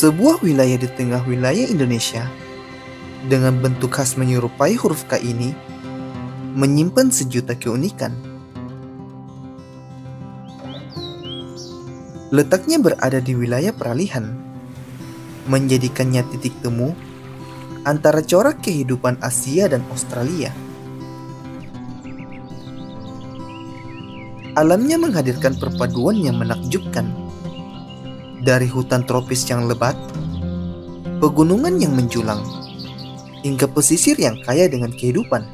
Sebuah wilayah di tengah wilayah Indonesia dengan bentuk khas menyerupai huruf K ini menyimpan sejuta keunikan. Letaknya berada di wilayah peralihan, menjadikannya titik temu antara corak kehidupan Asia dan Australia. Alamnya menghadirkan perpaduan yang menakjubkan, dari hutan tropis yang lebat, pegunungan yang menjulang, hingga pesisir yang kaya dengan kehidupan.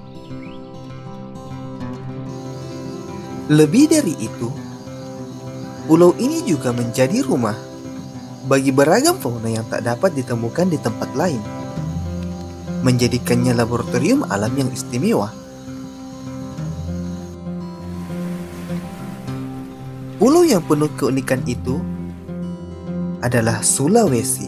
Lebih dari itu, pulau ini juga menjadi rumah bagi beragam fauna yang tak dapat ditemukan di tempat lain, menjadikannya laboratorium alam yang istimewa. Pulau yang penuh keunikan itu adalah Sulawesi.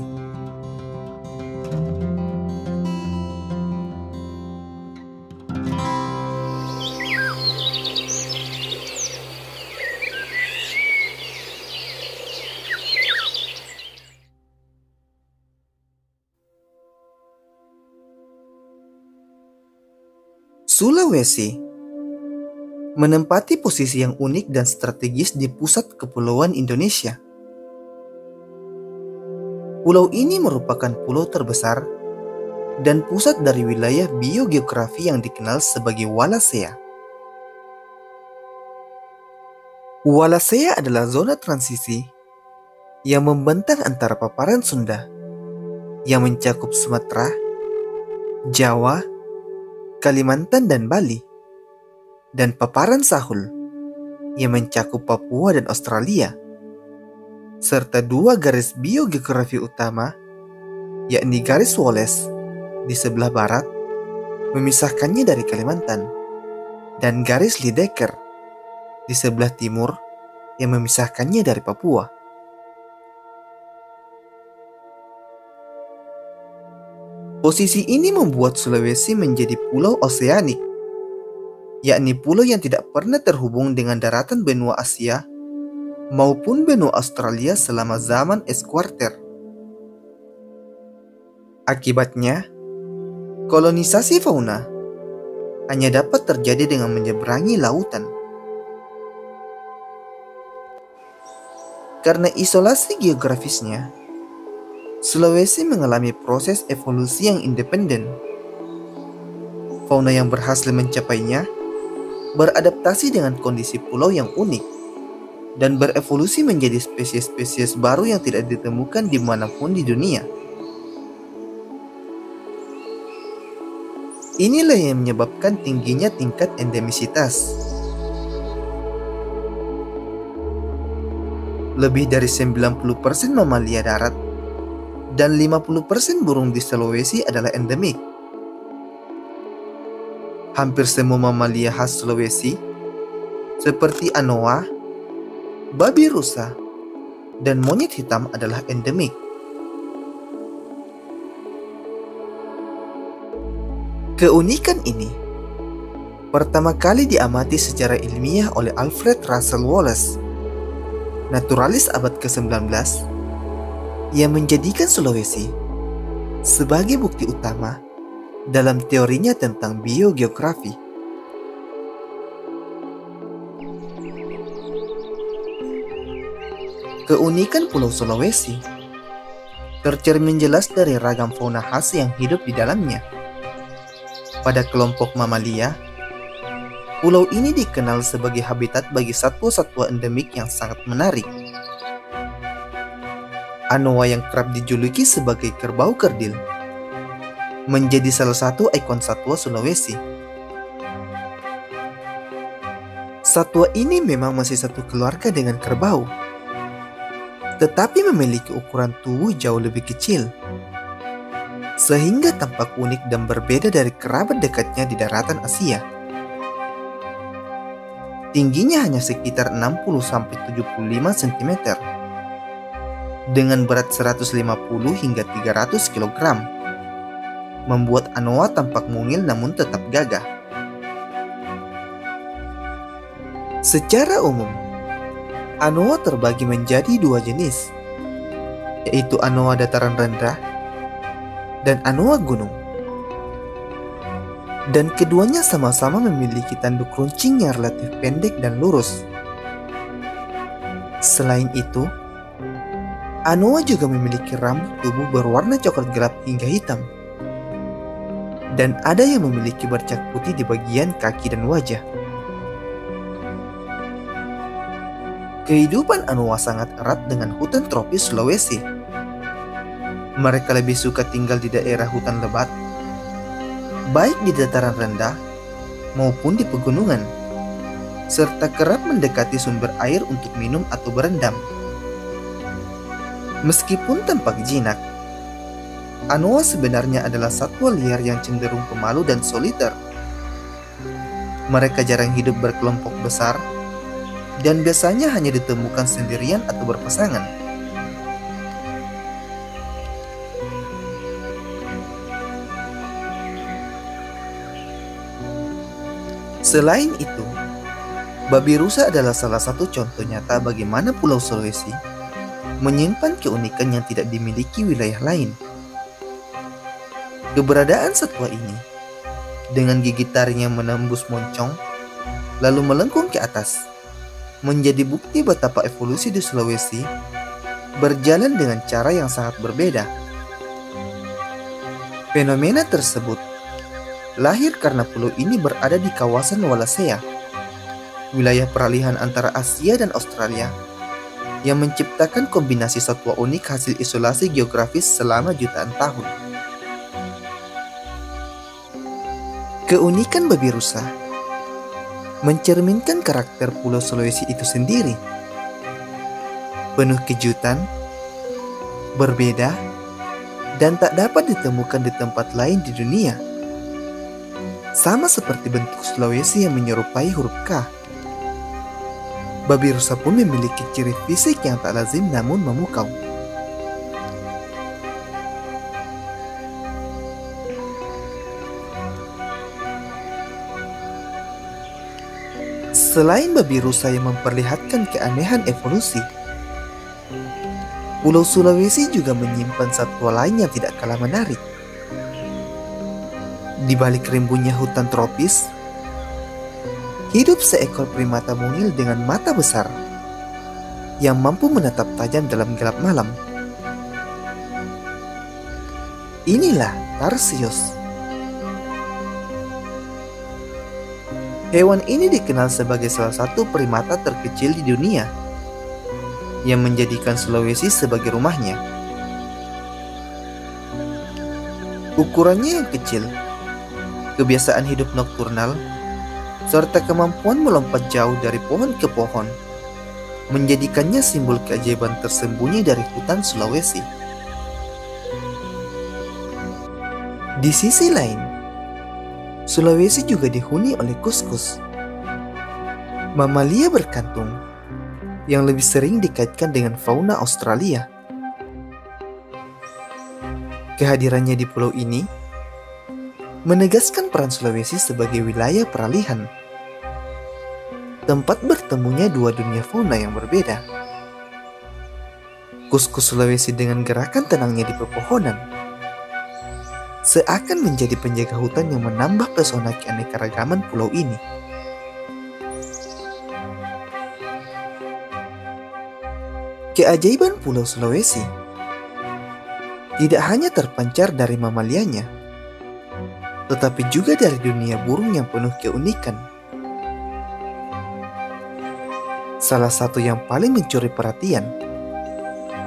Sulawesi menempati posisi yang unik dan strategis di pusat kepulauan Indonesia. Pulau ini merupakan pulau terbesar dan pusat dari wilayah biogeografi yang dikenal sebagai Wallacea. Wallacea adalah zona transisi yang membentang antara paparan Sunda yang mencakup Sumatera, Jawa, Kalimantan dan Bali, dan paparan Sahul yang mencakup Papua dan Australia, serta dua garis biogeografi utama, yakni garis Wallace di sebelah barat memisahkannya dari Kalimantan, dan garis Lydekker di sebelah timur yang memisahkannya dari Papua. Posisi ini membuat Sulawesi menjadi pulau oseanik, yakni pulau yang tidak pernah terhubung dengan daratan benua Asia maupun benua Australia selama zaman es Quarter. Akibatnya, kolonisasi fauna hanya dapat terjadi dengan menyeberangi lautan. Karena isolasi geografisnya, Sulawesi mengalami proses evolusi yang independen. Fauna yang berhasil mencapainya beradaptasi dengan kondisi pulau yang unik dan berevolusi menjadi spesies-spesies baru yang tidak ditemukan dimanapun di dunia. Inilah yang menyebabkan tingginya tingkat endemisitas. Lebih dari 90% mamalia darat dan 50% burung di Sulawesi adalah endemik. Hampir semua mamalia khas Sulawesi, seperti anoa, babi rusa, dan monyet hitam adalah endemik. Keunikan ini pertama kali diamati secara ilmiah oleh Alfred Russel Wallace, naturalis abad ke-19, yang menjadikan Sulawesi sebagai bukti utama dalam teorinya tentang biogeografi. Keunikan Pulau Sulawesi tercermin jelas dari ragam fauna khas yang hidup di dalamnya. Pada kelompok mamalia, pulau ini dikenal sebagai habitat bagi satwa-satwa endemik yang sangat menarik. Anoa yang kerap dijuluki sebagai kerbau kerdil menjadi salah satu ikon satwa Sulawesi. Satwa ini memang masih satu keluarga dengan kerbau, tetapi memiliki ukuran tubuh jauh lebih kecil, sehingga tampak unik dan berbeda dari kerabat dekatnya di daratan Asia. Tingginya hanya sekitar 60-75 cm, dengan berat 150 hingga 300 kg, membuat anoa tampak mungil namun tetap gagah. Secara umum, anoa terbagi menjadi dua jenis, yaitu anoa dataran rendah dan anoa gunung. Dan keduanya sama-sama memiliki tanduk runcing yang relatif pendek dan lurus. Selain itu, anoa juga memiliki rambut tubuh berwarna coklat gelap hingga hitam. Dan ada yang memiliki bercak putih di bagian kaki dan wajah. Kehidupan anoa sangat erat dengan hutan tropis Sulawesi. Mereka lebih suka tinggal di daerah hutan lebat, baik di dataran rendah maupun di pegunungan, serta kerap mendekati sumber air untuk minum atau berendam. Meskipun tampak jinak, anoa sebenarnya adalah satwa liar yang cenderung pemalu dan soliter. Mereka jarang hidup berkelompok besar dan biasanya hanya ditemukan sendirian atau berpasangan. Selain itu, babi rusa adalah salah satu contoh nyata bagaimana Pulau Sulawesi menyimpan keunikan yang tidak dimiliki wilayah lain. Keberadaan satwa ini, dengan gigi taring yang menembus moncong, lalu melengkung ke atas, menjadi bukti betapa evolusi di Sulawesi berjalan dengan cara yang sangat berbeda. Fenomena tersebut lahir karena pulau ini berada di kawasan Wallacea, wilayah peralihan antara Asia dan Australia, yang menciptakan kombinasi satwa unik hasil isolasi geografis selama jutaan tahun. Keunikan babi rusa mencerminkan karakter Pulau Sulawesi itu sendiri, penuh kejutan, berbeda, dan tak dapat ditemukan di tempat lain di dunia. Sama seperti bentuk Sulawesi yang menyerupai huruf K, babi rusa pun memiliki ciri fisik yang tak lazim namun memukau. Selain babi rusa yang memperlihatkan keanehan evolusi, Pulau Sulawesi juga menyimpan satwa lain yang tidak kalah menarik. Di balik rimbunnya hutan tropis, hidup seekor primata mungil dengan mata besar yang mampu menatap tajam dalam gelap malam. Inilah Tarsius. Hewan ini dikenal sebagai salah satu primata terkecil di dunia, yang menjadikan Sulawesi sebagai rumahnya. Ukurannya yang kecil, kebiasaan hidup nokturnal, serta kemampuan melompat jauh dari pohon ke pohon menjadikannya simbol keajaiban tersembunyi dari hutan Sulawesi. Di sisi lain, Sulawesi juga dihuni oleh kuskus, mamalia berkantung yang lebih sering dikaitkan dengan fauna Australia. Kehadirannya di pulau ini menegaskan peran Sulawesi sebagai wilayah peralihan, tempat bertemunya dua dunia fauna yang berbeda. Kuskus Sulawesi dengan gerakan tenangnya di pepohonan seakan menjadi penjaga hutan yang menambah pesona keanekaragaman pulau ini. Keajaiban Pulau Sulawesi tidak hanya terpancar dari mamalianya, tetapi juga dari dunia burung yang penuh keunikan. Salah satu yang paling mencuri perhatian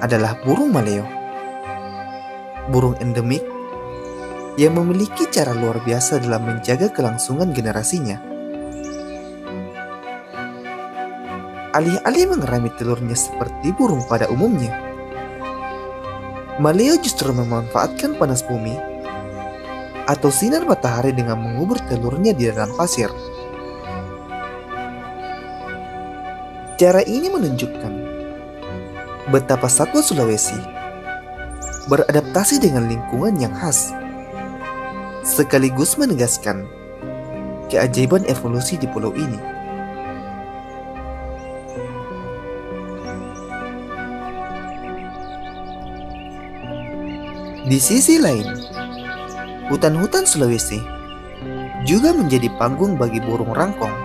adalah burung maleo, burung endemik yang memiliki cara luar biasa dalam menjaga kelangsungan generasinya. Alih-alih mengerami telurnya seperti burung pada umumnya, maleo justru memanfaatkan panas bumi atau sinar matahari dengan mengubur telurnya di dalam pasir. Cara ini menunjukkan betapa satwa Sulawesi beradaptasi dengan lingkungan yang khas, sekaligus menegaskan keajaiban evolusi di pulau ini. Di sisi lain, hutan-hutan Sulawesi juga menjadi panggung bagi burung rangkong,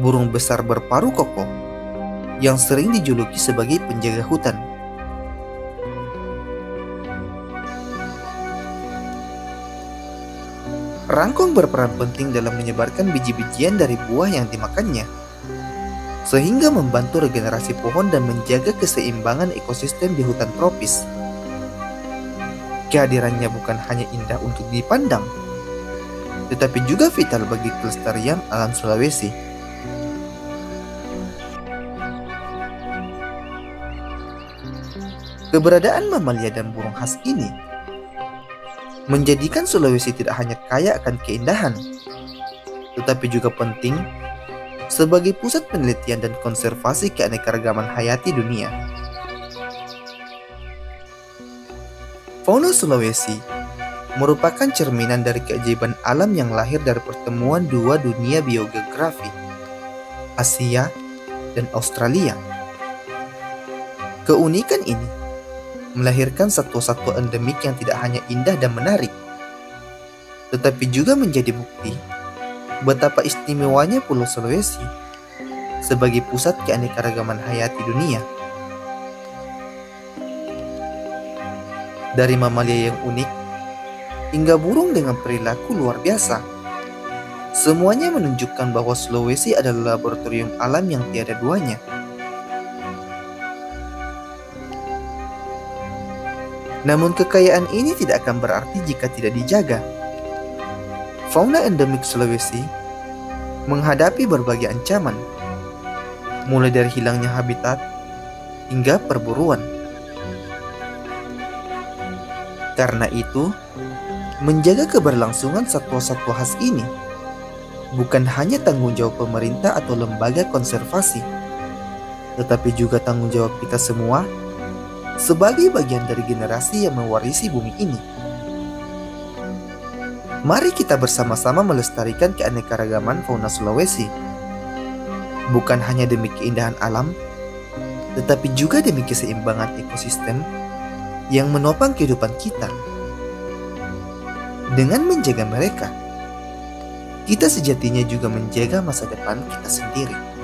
burung besar berparuh kokoh yang sering dijuluki sebagai penjaga hutan. Rangkong berperan penting dalam menyebarkan biji-bijian dari buah yang dimakannya, sehingga membantu regenerasi pohon dan menjaga keseimbangan ekosistem di hutan tropis. Kehadirannya bukan hanya indah untuk dipandang, tetapi juga vital bagi kelestarian alam Sulawesi. Keberadaan mamalia dan burung khas ini menjadikan Sulawesi tidak hanya kaya akan keindahan, tetapi juga penting sebagai pusat penelitian dan konservasi keanekaragaman hayati dunia. Fauna Sulawesi merupakan cerminan dari keajaiban alam yang lahir dari pertemuan dua dunia biogeografi, Asia dan Australia. Keunikan ini melahirkan satwa-satwa endemik yang tidak hanya indah dan menarik, tetapi juga menjadi bukti betapa istimewanya Pulau Sulawesi sebagai pusat keanekaragaman hayati dunia. Dari mamalia yang unik hingga burung dengan perilaku luar biasa, semuanya menunjukkan bahwa Sulawesi adalah laboratorium alam yang tiada duanya. Namun kekayaan ini tidak akan berarti jika tidak dijaga. Fauna endemik Sulawesi menghadapi berbagai ancaman, mulai dari hilangnya habitat hingga perburuan. Karena itu, menjaga keberlangsungan satwa-satwa khas ini bukan hanya tanggung jawab pemerintah atau lembaga konservasi, tetapi juga tanggung jawab kita semua sebagai bagian dari generasi yang mewarisi bumi ini. Mari kita bersama-sama melestarikan keanekaragaman fauna Sulawesi, bukan hanya demi keindahan alam, tetapi juga demi keseimbangan ekosistem yang menopang kehidupan kita. Dengan menjaga mereka, kita sejatinya juga menjaga masa depan kita sendiri.